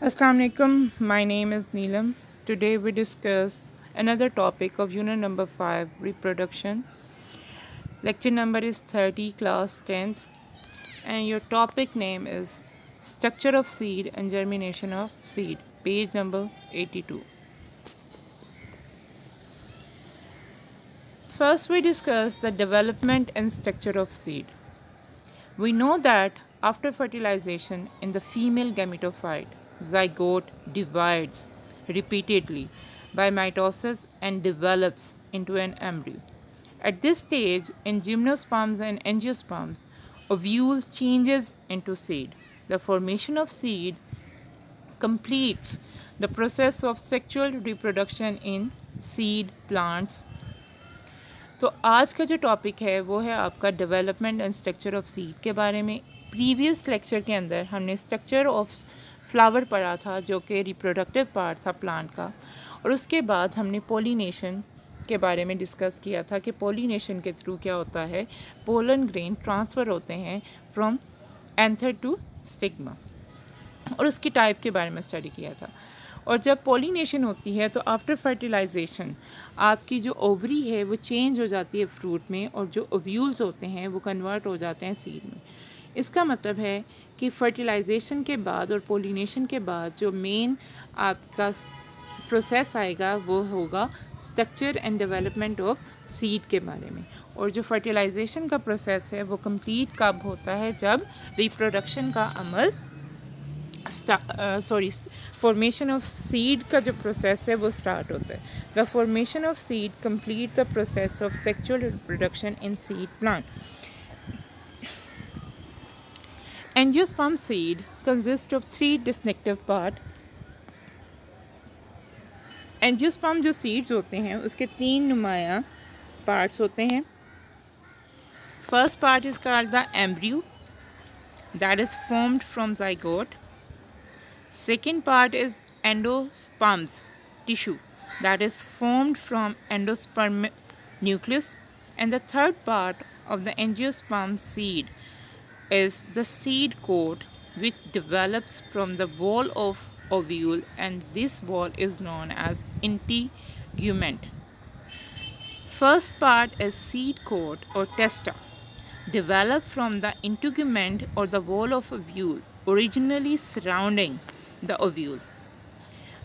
Assalamu alaikum. My name is Neelam. Today we discuss another topic of unit number 5, reproduction. Lecture number is 30, class 10th, and your topic name is structure of seed and germination of seed, page number 82. First we discuss the development and structure of seed. We know that after fertilization in the female gametophyte, zygote divides repeatedly by mitosis and develops into an embryo. At this stage, in gymnosperms and angiosperms, ovule changes into seed. The formation of seed completes the process of sexual reproduction in seed plants. तो आज का जो topic है वो है आपका development and structure of seed के बारे में। प्रीवियस लेक्चर के अंदर हमने स्ट्रक्चर ऑफ फ्लावर पढ़ा था जो कि रिप्रोडक्टिव पार्ट था प्लांट का, और उसके बाद हमने पोलिनेशन के बारे में डिस्कस किया था कि पोलिनेशन के थ्रू क्या होता है, पोलन ग्रेन ट्रांसफ़र होते हैं फ्रॉम एंथर टू स्टिग्मा, और उसकी टाइप के बारे में स्टडी किया था। और जब पोलिनेशन होती है तो आफ्टर फर्टिलाइजेशन आपकी जो ओवरी है वो चेंज हो जाती है फ्रूट में, और जो ओव्यूल्स होते हैं वो कन्वर्ट हो जाते हैं सीड में। इसका मतलब है कि फर्टिलाइजेशन के बाद और पोलिनेशन के बाद जो मेन आपका प्रोसेस आएगा वो होगा structure and development of seed के बारे में। और जो फर्टिलाइजेशन का प्रोसेस है वो कंप्लीट कब होता है, जब रिप्रोडक्शन का अमल फॉर्मेशन ऑफ सीड का जो प्रोसेस है वो स्टार्ट होता है। The formation of seed complete the process of sexual reproduction in seed plant. Angiosperm seed consist of 3 distinctive part. Angiosperm जो सीड्स होते हैं उसके 3 नुमायां पार्ट्स होते हैं। First part is called the embryo that is formed from zygote. Second part is endosperms tissue that is formed from endosperm nucleus, and the third part of the angiosperm seed is the seed coat which develops from the wall of ovule, and this wall is known as integument. First part is seed coat or testa, developed from the integument or the wall of ovule originally surrounding the ovule.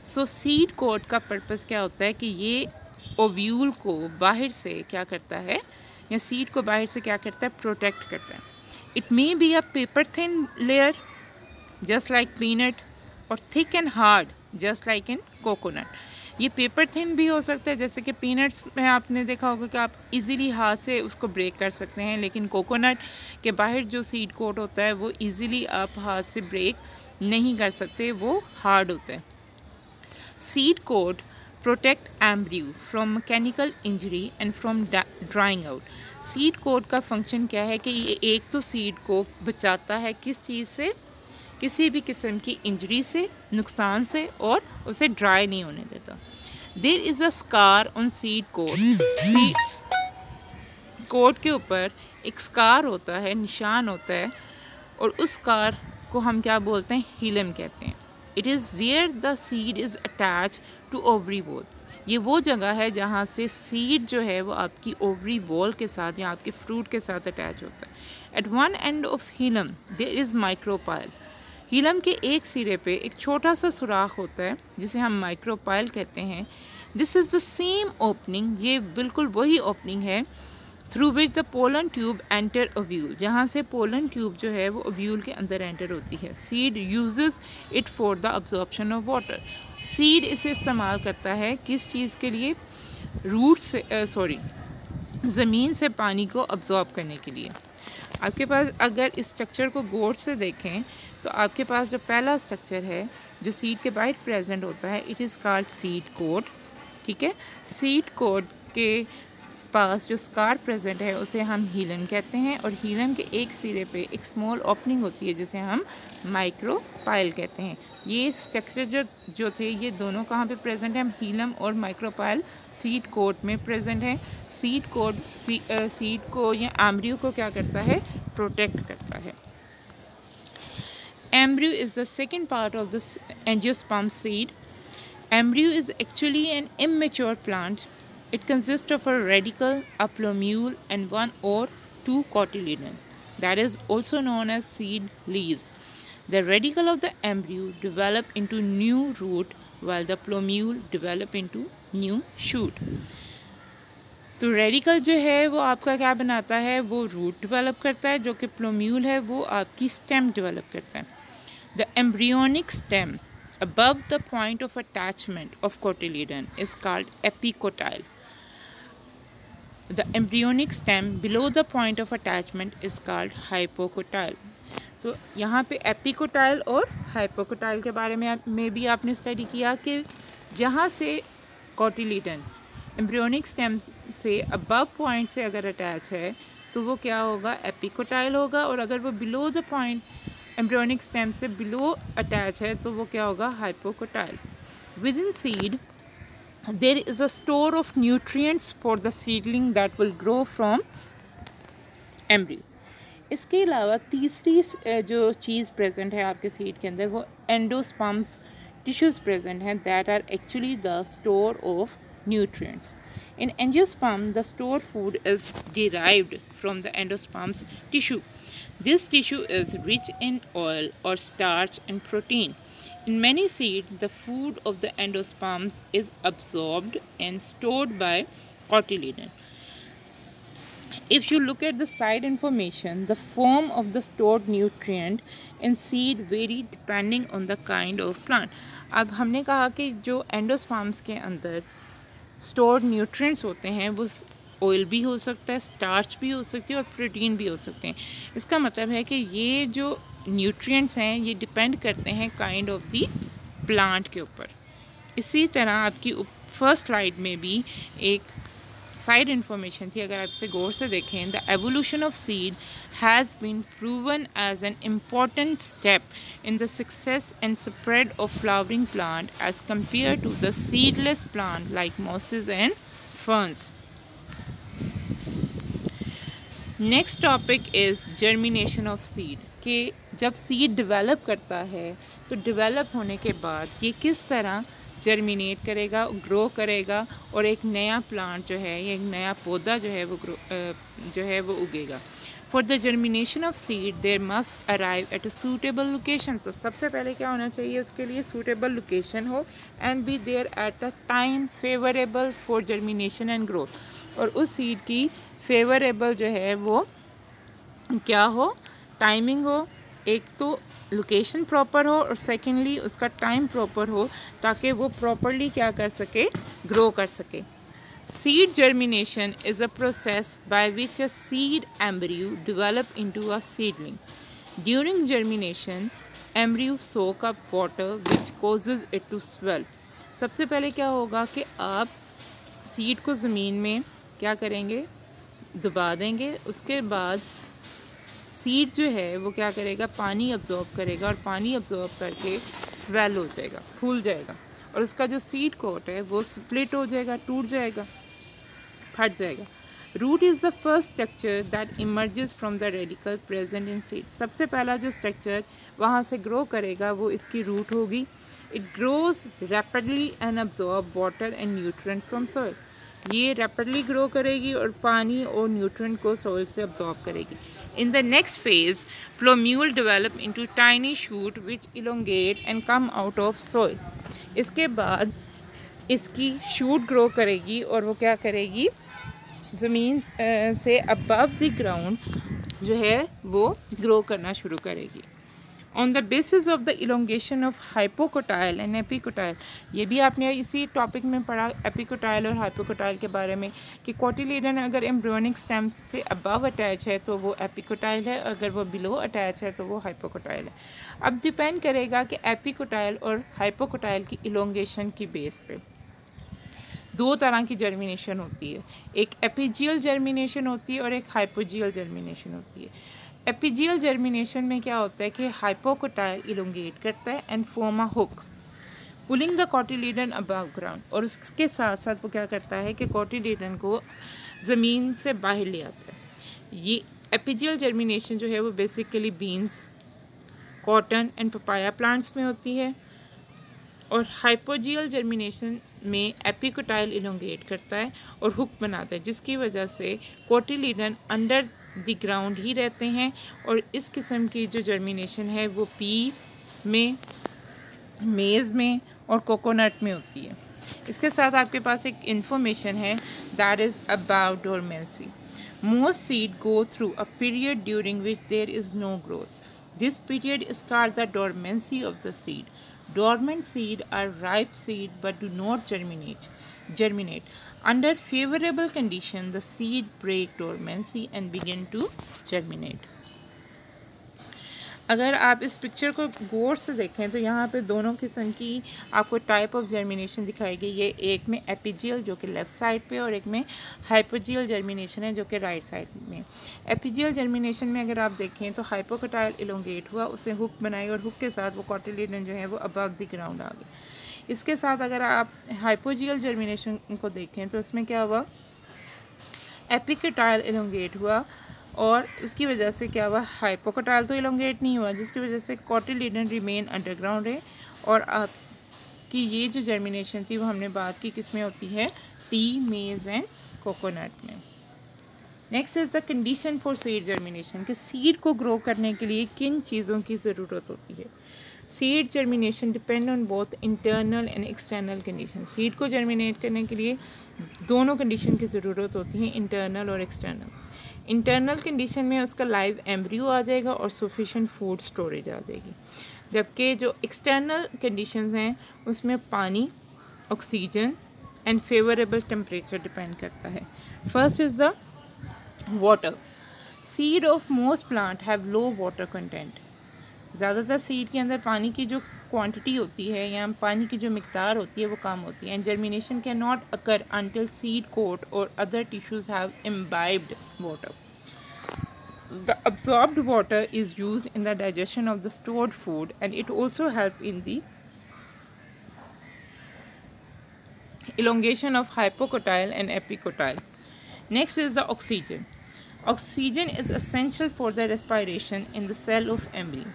So seed coat का purpose क्या होता है कि ये ovule को बाहर से क्या करता है, या सीड को बाहर से क्या करता है, प्रोटेक्ट करता है। It may be a paper thin layer just like peanut, or thick and hard just like in coconut. ये पेपर थिन भी हो सकता है, जैसे कि पीनट्स में आपने देखा होगा कि आप इजीली हाथ से उसको ब्रेक कर सकते हैं, लेकिन कोकोनट के बाहर जो सीड कोट होता है वो इजीली आप हाथ से ब्रेक नहीं कर सकते, वो हार्ड होता है। Seed coat protect embryo from mechanical injury and from drying out. Seed coat का फंक्शन क्या है कि ये एक तो सीड को बचाता है किस चीज़ से, किसी भी किस्म की इंजरी से, नुकसान से, और उसे ड्राई नहीं होने देता। There is a scar on seed coat. Seed coat के ऊपर एक स्कार होता है, निशान होता है, और उस स्कार को हम क्या बोलते हैं, हीलम कहते हैं। It is where the seed is attach to ovary wall. ये वो जगह है जहाँ से सीड जो है वो आपकी ओवरी वॉल के साथ या आपके फ्रूट के साथ अटैच होता है। At one end of hilum there is micropyle. Hilum के एक सिरे पे एक छोटा सा सुराख होता है जिसे हम माइक्रोपाइल कहते हैं। This is the same opening, ये बिल्कुल वही ओपनिंग है through which the pollen tube enter ovule, जहाँ से पोलन ट्यूब जो है वो ओव्यूल के अंदर एंटर होती है। Seed uses it for the absorption of water. Seed इसे इस्तेमाल करता है किस चीज़ के लिए, रूट से ज़मीन से पानी को अब्जॉर्ब करने के लिए। आपके पास अगर इस स्ट्रक्चर को गौर से देखें तो आपके पास जो पहला स्ट्रक्चर है जो सीड के बाहर प्रेजेंट होता है, it is called seed coat. ठीक है, सीड कोट के पास जो स्कार प्रेजेंट है उसे हम हीलन कहते हैं, और हीलन के एक सिरे पे एक स्मॉल ओपनिंग होती है जिसे हम माइक्रोपाइल कहते हैं। ये स्ट्रक्चर जो थे ये दोनों कहाँ पे प्रेजेंट हैं, हीलम और माइक्रोपाइल सीड कोट में प्रेजेंट हैं। सीड कोट सीड को या एम्ब्रियो को क्या करता है, प्रोटेक्ट करता है। embryo is the second part of the angiosperm seed. Embryo is actually an immature plant. It consists of a radicle, a plumule, and one or two cotyledon, that is also known as seed leaves. The radicle of the embryo develop into new root, while the plumule develop into new shoot. तो radical जो है वो आपका क्या बनाता है, वो root develop करता है, जो कि प्लूम्यूल है वो आपकी स्टेम डेवलप करता है. The embryonic stem above the point of attachment of cotyledon is called epicotyle. The embryonic stem below the point of attachment is called hypocotyle. तो यहाँ पे एपिकोटाइल और हाइपोकोटाइल के बारे में भी आपने स्टडी किया कि जहाँ से कोटिलीडन एम्ब्रियोनिक स्टेम से अबव पॉइंट से अगर अटैच है तो वो क्या होगा, एपिकोटाइल होगा, और अगर वो below the point embryonic stem से बिलो अटैच है तो वो क्या होगा, hypocotyl. Within seed there is a store of nutrients for the seedling that will grow from embryo. इसके अलावा तीसरी जो चीज़ प्रेजेंट है आपके सीड के अंदर वो एंडोस्पर्म्स टिश्यूज़ प्रेजेंट हैं that are actually the store of nutrients. In angiosperm, the stored food is derived from the endosperm's tissue. This tissue is rich in oil or starch and protein. In many seeds, the food of the endosperms is absorbed and stored by cotyledon. If you look at the side information, the form of the stored nutrient in seed vary depending on the kind of plant. अब हमने कहा कि जो endosperms के अंदर stored nutrients होते हैं वो ऑयल भी हो सकता है, स्टार्च भी हो सकती है और प्रोटीन भी हो सकते हैं. इसका मतलब है कि ये जो न्यूट्रिएंट्स हैं ये डिपेंड करते हैं काइंड ऑफ दी प्लांट के ऊपर. इसी तरह आपकी फर्स्ट स्लाइड में भी एक साइड इन्फॉर्मेशन थी, अगर आप इसे गौर से देखें. The evolution of seed has been proven as an important step in the success and spread of flowering plant as compare to the seedless plant like mosses and ferns. Next topic is germination of seed. कि जब seed develop करता है तो develop होने के बाद ये किस तरह जर्मिनेट करेगा, ग्रो करेगा और एक नया प्लांट जो है, एक नया पौधा जो है वो उगेगा. For the germination of seed there must arrive at a suitable location. तो सबसे पहले क्या होना चाहिए, उसके लिए सूटेबल लोकेशन हो and be there at a time favourable for germination and growth. और उस सीड की फेवरेबल जो है वो क्या हो, टाइमिंग हो. एक तो लोकेशन प्रॉपर हो और सेकेंडली उसका टाइम प्रॉपर हो ताकि वो प्रॉपरली क्या कर सके, ग्रो कर सके. Seed germination is a process by which a seed embryo develop into a seedling. During germination embryo soak up water which causes it to swell. सबसे पहले क्या होगा कि आप सीड को ज़मीन में क्या करेंगे, दबा देंगे. उसके बाद सीड जो है वो क्या करेगा, पानी अब्जॉर्ब करेगा और पानी अब्जॉर्ब करके स्वेल हो जाएगा, फूल जाएगा और उसका जो सीड कोट है वो स्प्लिट हो जाएगा, टूट जाएगा, फट जाएगा. Root is the first structure that emerges from the radicle present in seed. सबसे पहला जो स्ट्रक्चर वहाँ से ग्रो करेगा वो इसकी रूट होगी. It grows rapidly and absorb water and nutrient from soil. ये रैपिडली ग्रो करेगी और पानी और न्यूट्रिएंट को सॉइल से अब्जॉर्ब करेगी. In the next phase, plumule develop into tiny shoot which elongate and come out of soil. इसके बाद इसकी शूट ग्रो करेगी और वो क्या करेगी, ज़मीन से अबव द ग्राउंड जो है वो ग्रो करना शुरू करेगी. On the basis of the elongation of hypocotyl and epicotyl. ये भी आपने इसी टॉपिक में पढ़ा एपिकोटाइल और हाइपोकोटाइल के बारे में कि कोटिलीडन अगर एम्ब्रियोनिक स्टेम से अबव अटैच है तो वो एपिकोटाइल है, अगर वो बिलो अटैच है तो वो हाइपोकोटाइल है. अब डिपेंड करेगा कि एपिकोटाइल और हाइपोकोटाइल की इलोंगेशन की बेस पे दो तरह की जर्मिनेशन होती है. एक एपिजियल जर्मिनेशन होती है और एक हाइपोजियल जर्मिनेशन होती है. एपिजियल जर्मिनेशन में क्या होता है कि हाइपोकोटाइल इलोंगेट करता है and form a hook pulling the cotyledon above ground. और उसके साथ साथ वो क्या करता है कि कोटिलीडन को ज़मीन से बाहर ले आता है. ये एपिजियल जर्मिनेशन जो है वो basically beans, cotton and papaya plants में होती है। और हाइपोजियल जर्मिनेशन में एपिकोटाइल इलोंगेट करता है और हुक बनाता है, जिसकी वजह से कोटिलीडन अंडर द ग्राउंड ही रहते हैं। और इस किस्म की जो जर्मिनेशन है वो पी में, मेज़ में और कोकोनट में होती है। इसके साथ आपके पास एक इंफॉर्मेशन है that is about dormancy. Most seed go through a period during which there is no growth. This period is called the dormancy of the seed. Dormant seed are ripe seed but do not germinate. Under favorable condition, the seed break dormancy and begin to germinate. अगर आप इस picture को गौर से देखें तो यहाँ पे दोनों किस्म की आपको टाइप ऑफ जर्मिनेशन दिखाई गई है। एक में एपिजियल जो कि लेफ़्ट साइड पे और एक में हाइपोजियल जर्मिनेशन है जो कि राइट साइड में। एपिजियल जर्मिनेशन में अगर आप देखें तो हाइपोकोटाइल इलोंगेट हुआ, उसने हुक बनाई और हुक के साथ वो कॉटिलीडन जो है वो अबव द ग्राउंड आ गए। इसके साथ अगर आप हाइपोजियल जर्मिनेशन को देखें तो उसमें क्या हुआ, एपिकोटाइल इलोंगेट हुआ और उसकी वजह से क्या हुआ, हाइपोकोटाइल तो इलोंगेट नहीं हुआ, जिसकी वजह से कॉटिलीडन रिमेन अंडरग्राउंड है। और आपकी ये जो जर्मिनेशन थी वो हमने बात की किस में होती है, पी, मेज़ एंड कोकोनट में। Next is the condition for seed germination, कि सीड को ग्रो करने के लिए किन चीज़ों की ज़रूरत होती है। Seed germination depend on both internal and external condition. Seed को जर्मिनेट करने के लिए दोनों कंडीशन की ज़रूरत होती है, इंटरनल और एक्सटर्नल। इंटरनल कंडीशन में उसका लाइव एम्ब्रियो आ जाएगा और सफिशेंट फूड स्टोरेज आ जाएगी, जबकि जो एक्सटर्नल कंडीशंस हैं उसमें पानी, oxygen and favourable temperature depend करता है। First is the water. Seed of most plant have low water content. ज़्यादातर सीड के अंदर पानी की जो क्वांटिटी होती है या पानी की जो मिकदार होती है वो कम होती है। And germination can not occur until seed coat or other tissues have imbibed water. The absorbed water is used in the digestion of the stored food, and it also helps in the elongation of hypocotyle and epicotyle. Next is the oxygen. Oxygen is essential for the respiration in the cell of embryo.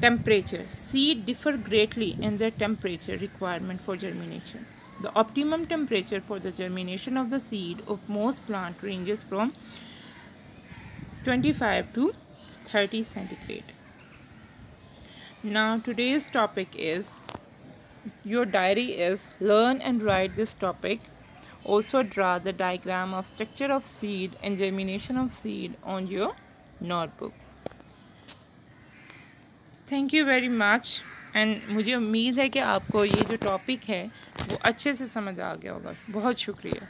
Temperature. Seeds differ greatly in their temperature requirement for germination. The optimum temperature for the germination of the seed of most plant ranges from 25 to 30 centigrade. Now today's topic is, your diary is learn and write this topic. Also draw the diagram of structure of seed and germination of seed on your notebook. Thank you very much. And मुझे उम्मीद है कि आपको ये जो topic है वो अच्छे से समझ आ गया होगा। बहुत शुक्रिया।